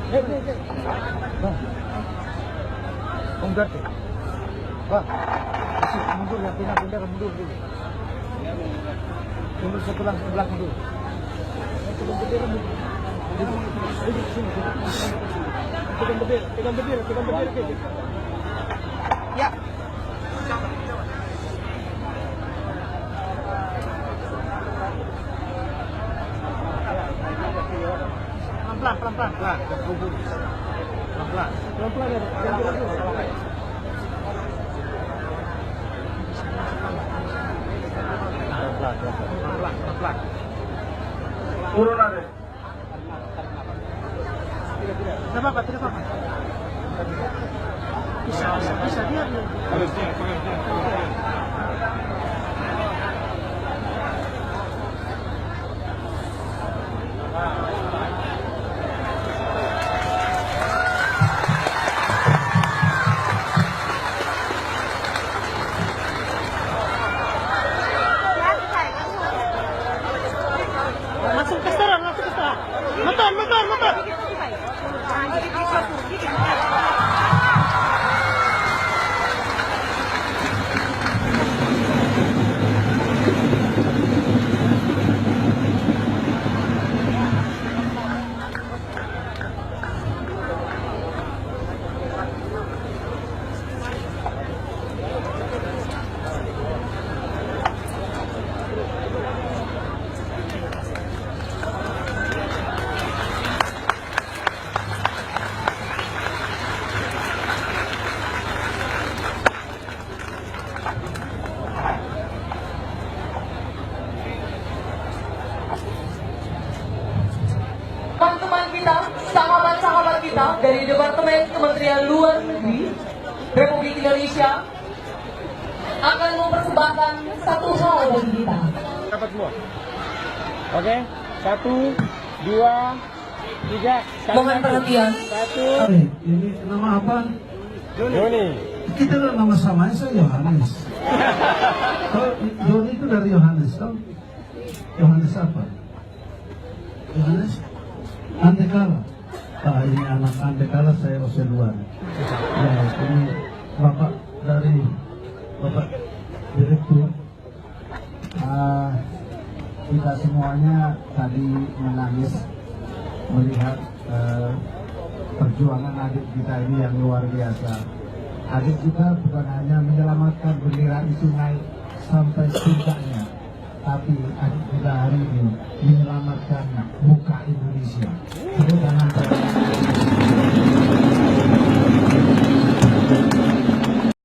Mundur deh. Bang, mundur ya, pindah mundur dulu. Mundur sebelah mundur. Pegang berdiri. Ya. Pelan-pelan. Pelan-pelan ya. Pelan-pelan. Turun ada. Tidak apa-apa. Bisa dia. Masuk ke sekarang. Motor. Teman-teman kita, sahabat-sahabat kita dari Departemen Kementerian Luar Negeri Republik Indonesia akan mempersembahkan satu hal bagi kita. Dapat semua. Oke, 1, 2, 3. Mohon perhatian. 1. Ini nama apa? Joni. Kita kan nama samanya saya Yohanes. Kalau Joni itu dari Yohanes, toh? Yohanes apa? Yohanes Andekala. Ini anak Andekala, saya Oseluan. Ya, ini Bapak dari Bapak Direktur. Kita semuanya tadi menangis melihat perjuangan adik kita ini yang luar biasa. Adik kita bukan hanya menyelamatkan bendera itu naik sampai puncaknya, tapi adik kita hari ini menyelamatkan muka Indonesia.